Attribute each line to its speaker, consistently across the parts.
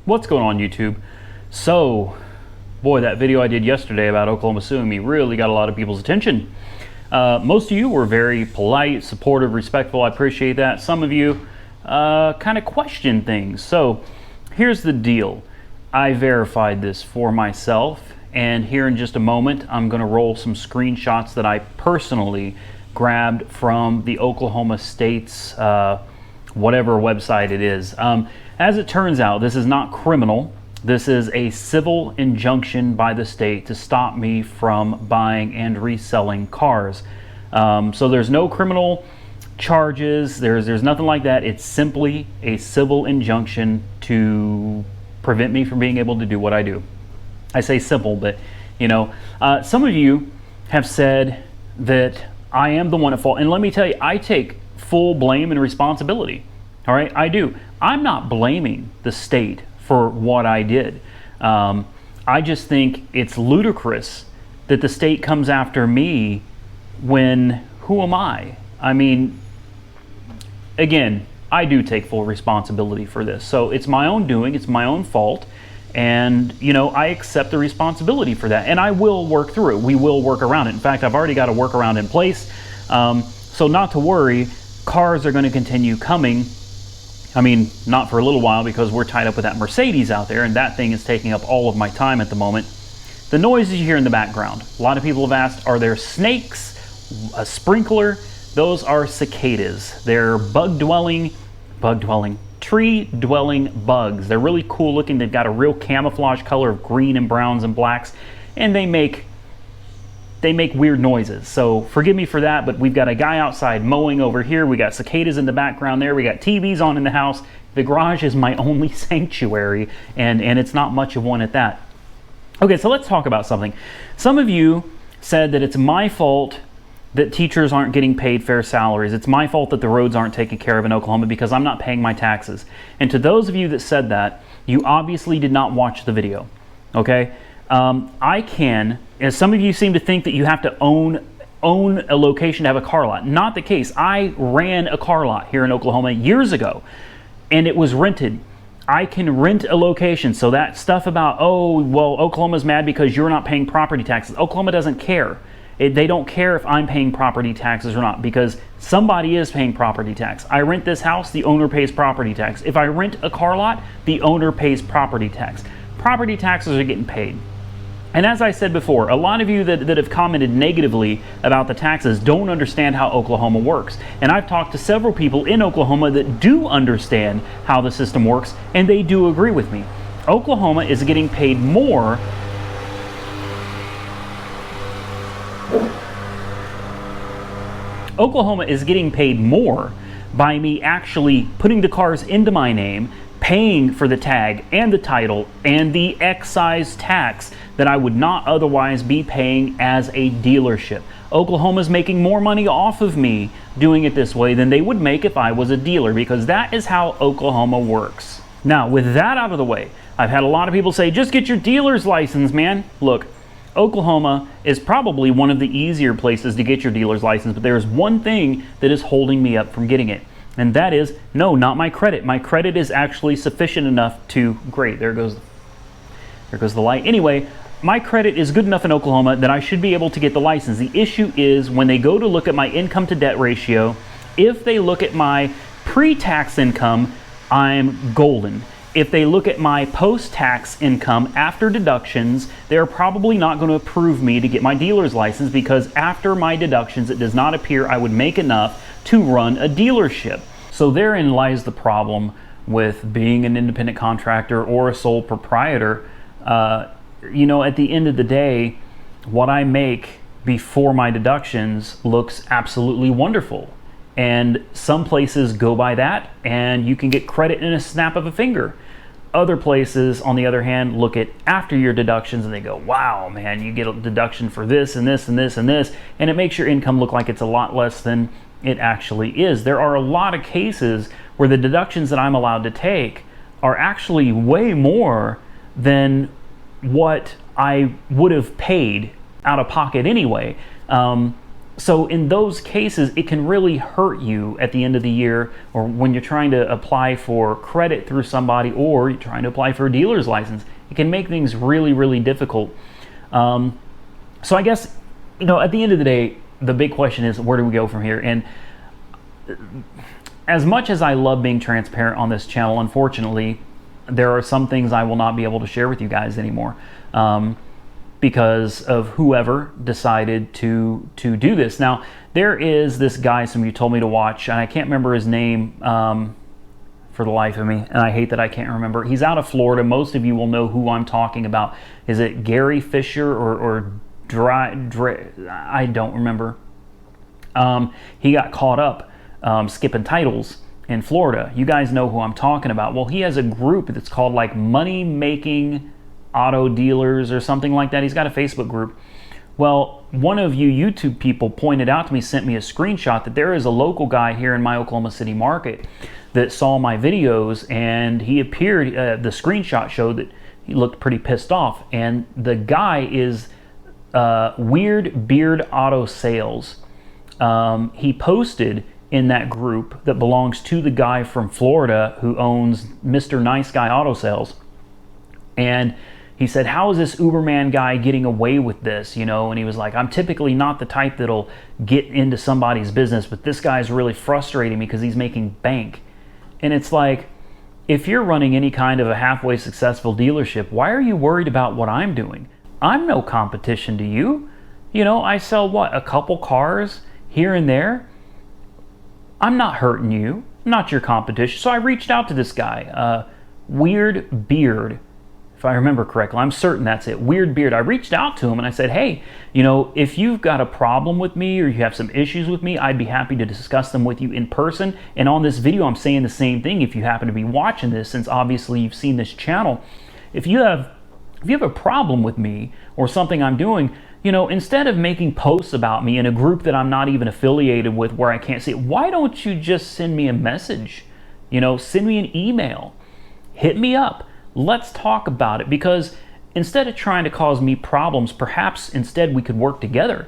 Speaker 1: What's going on, YouTube? So, boy, that video I did yesterday about Oklahoma suing me really got a lot of people's attention. Most of you were very polite, supportive, respectful. I appreciate that. Some of you kind of questioned things. So, here's the deal. I verified this for myself, and here in just a moment, I'm going to roll some screenshots that I personally grabbed from the Oklahoma State's whatever website it is. As it turns out, this is not criminal. This is a civil injunction by the state to stop me from buying and reselling cars. So there's no criminal charges. There's nothing like that. It's simply a civil injunction to prevent me from being able to do what I do. I say simple, but you know, some of you have said that I am the one at fault. And let me tell you, I take full blame and responsibility. All right, I do. I'm not blaming the state for what I did. I just think it's ludicrous that the state comes after me when, who am I? I mean, again, I do take full responsibility for this. So it's my own doing, it's my own fault. And, you know, I accept the responsibility for that. And I will work through it. We will work around it. In fact, I've already got a workaround in place. So not to worry, cars are going to continue coming. I mean, not for a little while because we're tied up with that Mercedes out there, and that thing is taking up all of my time at the moment. The noises you hear in the background, a lot of people have asked, are there snakes, a sprinkler? Those are cicadas. They're tree-dwelling bugs. They're really cool looking. They've got a real camouflage color of green and browns and blacks, and they make weird noises. So forgive me for that, but we've got a guy outside mowing over here. We got cicadas in the background there. We got TVs on in the house. The garage is my only sanctuary, and it's not much of one at that. Okay, so let's talk about something. Some of you said that it's my fault that teachers aren't getting paid fair salaries. It's my fault that the roads aren't taken care of in Oklahoma because I'm not paying my taxes. And to those of you that said that, you obviously did not watch the video, okay? I can, as some of you seem to think that you have to own a location to have a car lot. Not the case. I ran a car lot here in Oklahoma years ago, and it was rented. I can rent a location. So that stuff about, oh, well, Oklahoma's mad because you're not paying property taxes. Oklahoma doesn't care. They don't care if I'm paying property taxes or not because somebody is paying property tax. I rent this house, the owner pays property tax. If I rent a car lot, the owner pays property tax. Property taxes are getting paid. And as I said before, a lot of you that have commented negatively about the taxes don't understand how Oklahoma works. And I've talked to several people in Oklahoma that do understand how the system works, and they do agree with me. Oklahoma is getting paid more by me actually putting the cars into my name, paying for the tag and the title and the excise tax that I would not otherwise be paying as a dealership. Oklahoma's making more money off of me doing it this way than they would make if I was a dealer, because that is how Oklahoma works. Now, with that out of the way, I've had a lot of people say, just get your dealer's license, man. Look, Oklahoma is probably one of the easier places to get your dealer's license, but there is one thing that is holding me up from getting it. And that is, no, not my credit. My credit is actually sufficient enough to, great, there goes the light. Anyway, my credit is good enough in Oklahoma that I should be able to get the license. The issue is when they go to look at my income to debt ratio, if they look at my pre-tax income, I'm golden. If they look at my post-tax income after deductions, they're probably not going to approve me to get my dealer's license because after my deductions, it does not appear I would make enough to run a dealership. So therein lies the problem with being an independent contractor or a sole proprietor. You know, at the end of the day, what I make before my deductions looks absolutely wonderful. And some places go by that and you can get credit in a snap of a finger. Other places, on the other hand, look at after your deductions and they go, wow, man, you get a deduction for this and this and this and this, and it makes your income look like it's a lot less than it actually is. There are a lot of cases where the deductions that I'm allowed to take are actually way more than what I would have paid out of pocket anyway. So in those cases, it can really hurt you at the end of the year, or when you're trying to apply for credit through somebody, or you're trying to apply for a dealer's license. It can make things really, really difficult. So I guess, at the end of the day, the big question is, where do we go from here? And as much as I love being transparent on this channel, unfortunately, there are some things I will not be able to share with you guys anymore. Because of whoever decided to do this. Now, there is this guy some of you told me to watch, and I can't remember his name for the life of me, and I hate that I can't remember. He's out of Florida. Most of you will know who I'm talking about. Is it Gary Fisher or I don't remember. He got caught up skipping titles in Florida. You guys know who I'm talking about. Well, he has a group that's called like Money Making Auto Dealers or something like that. He's got a Facebook group. Well, one of you YouTube people pointed out to me, sent me a screenshot that there is a local guy here in my Oklahoma City market that saw my videos, and he appeared, the screenshot showed that he looked pretty pissed off, and the guy is Weird Beard Auto Sales. He posted in that group that belongs to the guy from Florida who owns Mr. Nice Guy Auto Sales, and he said, how is this Uberman guy getting away with this? And he was like, I'm typically not the type that'll get into somebody's business, but this guy's really frustrating me because he's making bank. And it's like, if you're running any kind of a halfway successful dealership, why are you worried about what I'm doing? I'm no competition to you. I sell what, a couple cars here and there. I'm not hurting you. I'm not your competition. So I reached out to this guy, Weird Beard, if I remember correctly. I'm certain that's it. Weird Beard. I reached out to him and I said, hey, if you've got a problem with me or you have some issues with me, I'd be happy to discuss them with you in person. And on this video, I'm saying the same thing. If you happen to be watching this, since obviously you've seen this channel, if you have a problem with me or something I'm doing, instead of making posts about me in a group that I'm not even affiliated with where I can't see it, why don't you just send me a message? Send me an email. Hit me up. Let's talk about it, because instead of trying to cause me problems, perhaps instead we could work together.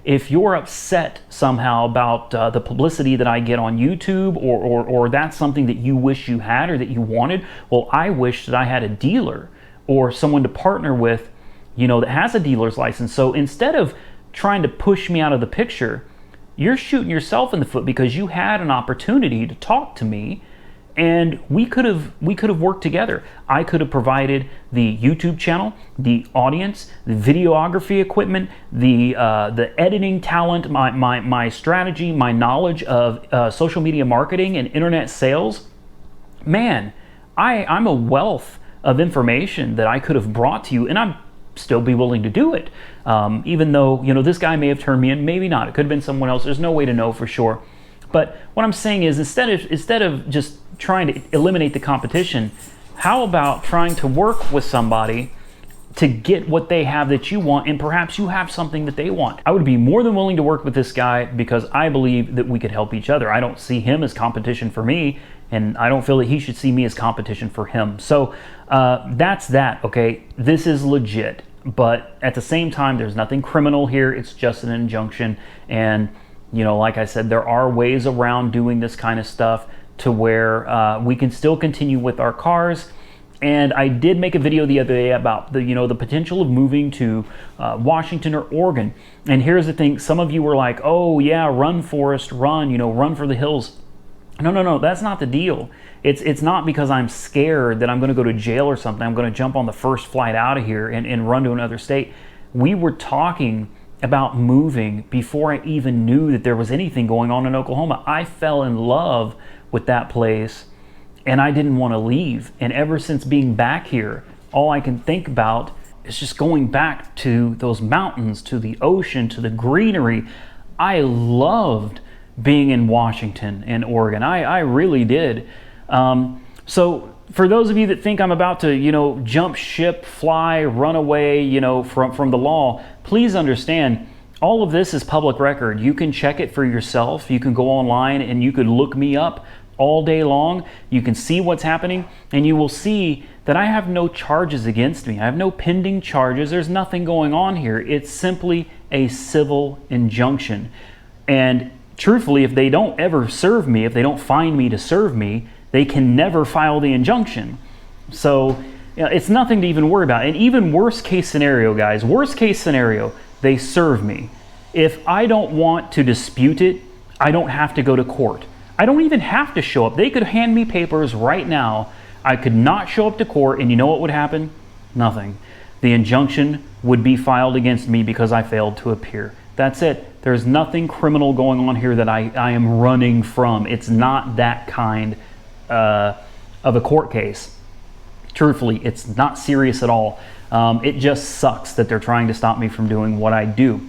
Speaker 1: If you're upset somehow about the publicity that I get on YouTube, or that's something that you wish you had or that you wanted, well, I wish that I had a dealer or someone to partner with, that has a dealer's license. So instead of trying to push me out of the picture, you're shooting yourself in the foot, because you had an opportunity to talk to me. And we could have worked together. I could have provided the YouTube channel, the audience, the videography equipment, the editing talent, my strategy, my knowledge of social media marketing and internet sales. Man, I'm a wealth of information that I could have brought to you, and I'm still be willing to do it. Even though this guy may have turned me in, maybe not. It could have been someone else. There's no way to know for sure. But what I'm saying is, instead of just trying to eliminate the competition, how about trying to work with somebody to get what they have that you want, and perhaps you have something that they want? I would be more than willing to work with this guy, because I believe that we could help each other. I don't see him as competition for me, and I don't feel that he should see me as competition for him. So that's that, okay? This is legit, but at the same time, there's nothing criminal here. It's just an injunction, and like I said, there are ways around doing this kind of stuff to where we can still continue with our cars. And I did make a video the other day about the potential of moving to Washington or Oregon. And here's the thing: some of you were like, "Oh yeah, run, Forrest, run! Run for the hills." No, that's not the deal. It's not because I'm scared that I'm going to go to jail or something. I'm going to jump on the first flight out of here and run to another state. We were talking about moving before I even knew that there was anything going on in Oklahoma. I fell in love with that place, and I didn't want to leave. And ever since being back here, all I can think about is just going back to those mountains, to the ocean, to the greenery. I loved being in Washington and Oregon. I really did. So for those of you that think I'm about to, jump ship, fly, run away, from the law, please understand, all of this is public record. You can check it for yourself. You can go online and you could look me up all day long. You can see what's happening, and you will see that I have no charges against me. I have no pending charges. There's nothing going on here. It's simply a civil injunction. And truthfully, if they don't ever serve me, if they don't find me to serve me, they can never file the injunction. So it's nothing to even worry about. And even worst case scenario, guys, worst case scenario, they serve me. If I don't want to dispute it, I don't have to go to court. I don't even have to show up. They could hand me papers right now. I could not show up to court, and you know what would happen? Nothing. The injunction would be filed against me because I failed to appear. That's it. There's nothing criminal going on here that I am running from. It's not that kind of a court case. Truthfully, it's not serious at all. It just sucks that they're trying to stop me from doing what I do.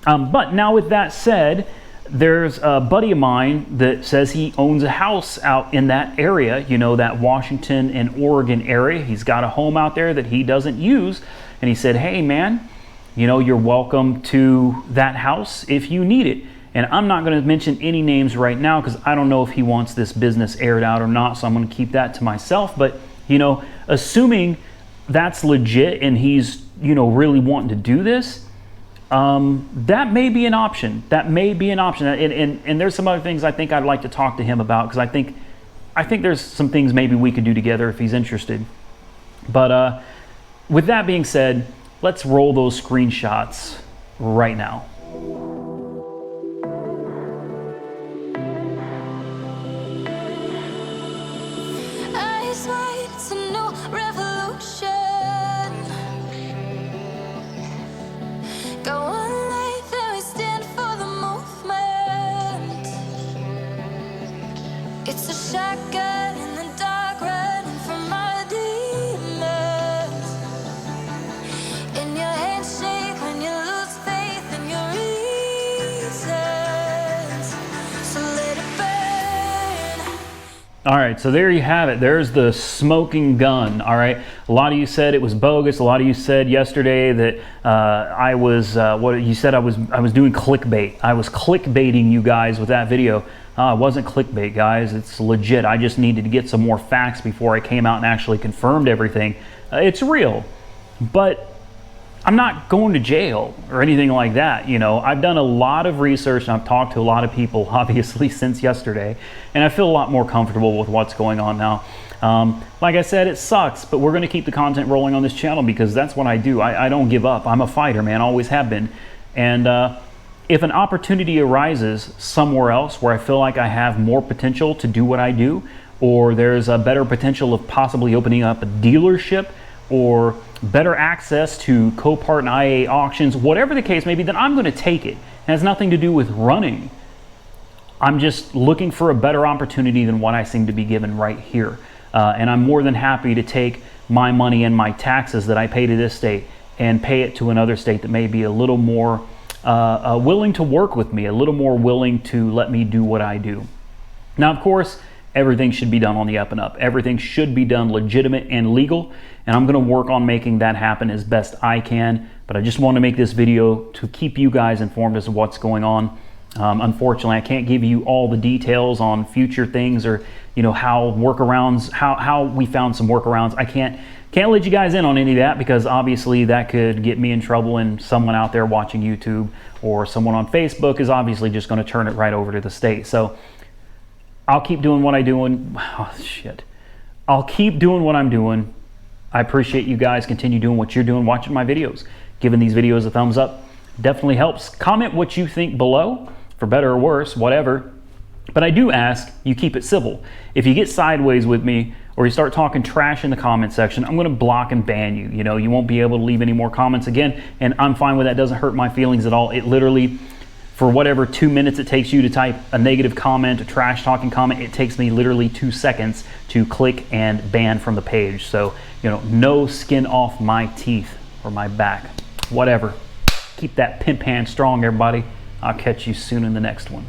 Speaker 1: But now with that said, there's a buddy of mine that says he owns a house out in that area, you know, that Washington and Oregon area. He's got a home out there that he doesn't use. And he said, hey man, you know, you're welcome to that house if you need it. And I'm not going to mention any names right now because I don't know if he wants this business aired out or not. So I'm going to keep that to myself. But, you know, assuming that's legit and he's, you know, really wanting to do this, that may be an option. That may be an option. And there's some other things I think I'd like to talk to him about because I think there's some things maybe we could do together if he's interested. But with that being said, let's roll those screenshots right now.
Speaker 2: It's a new revolution. Go on life and we stand for the movement. It's a shotgun in the dark, running from our demons. And your hands shake when you lose faith in your reasons. So let it burn.
Speaker 1: All right, so there you have it. There's the smoking gun. All right, a lot of you said it was bogus. A lot of you said yesterday that I was what you said I was doing clickbait. I was clickbaiting you guys with that video. It wasn't clickbait, guys. It's legit. I just needed to get some more facts before I came out and actually confirmed everything. It's real, but I'm not going to jail or anything like that. You know, I've done a lot of research and I've talked to a lot of people, obviously, since yesterday, and I feel a lot more comfortable with what's going on now. Like I said, it sucks, but we're going to keep the content rolling on this channel because that's what I do. I don't give up. I'm a fighter, man. Always have been. And if an opportunity arises somewhere else where I feel like I have more potential to do what I do, or there's a better potential of possibly opening up a dealership or better access to Copart and IA auctions, whatever the case may be, then I'm going to take it. It has nothing to do with running. I'm just looking for a better opportunity than what I seem to be given right here. And I'm more than happy to take my money and my taxes that I pay to this state and pay it to another state that may be a little more willing to work with me, a little more willing to let me do what I do. Now, of course, everything should be done on the up and up. Everything should be done legitimate and legal, and I'm going to work on making that happen as best I can. But I just want to make this video to keep you guys informed as to what's going on. Unfortunately, I can't give you all the details on future things or, you know, how workarounds, how we found some workarounds. I can't let you guys in on any of that because obviously that could get me in trouble, and someone out there watching YouTube or someone on Facebook is obviously just going to turn it right over to the state. So I'll keep doing what I'm doing. Oh, shit. I'll keep doing what I'm doing. I appreciate you guys continue doing what you're doing, watching my videos, giving these videos a thumbs up. Definitely helps. Comment what you think below, for better or worse, whatever. But I do ask you keep it civil. If you get sideways with me or you start talking trash in the comment section, I'm going to block and ban you. You know, you won't be able to leave any more comments again, and I'm fine with that. It doesn't hurt my feelings at all. It literally, for whatever 2 minutes it takes you to type a negative comment, a trash talking comment, it takes me literally 2 seconds to click and ban from the page. So, you know, no skin off my teeth or my back, whatever. Keep that pimp hand strong, everybody. I'll catch you soon in the next one.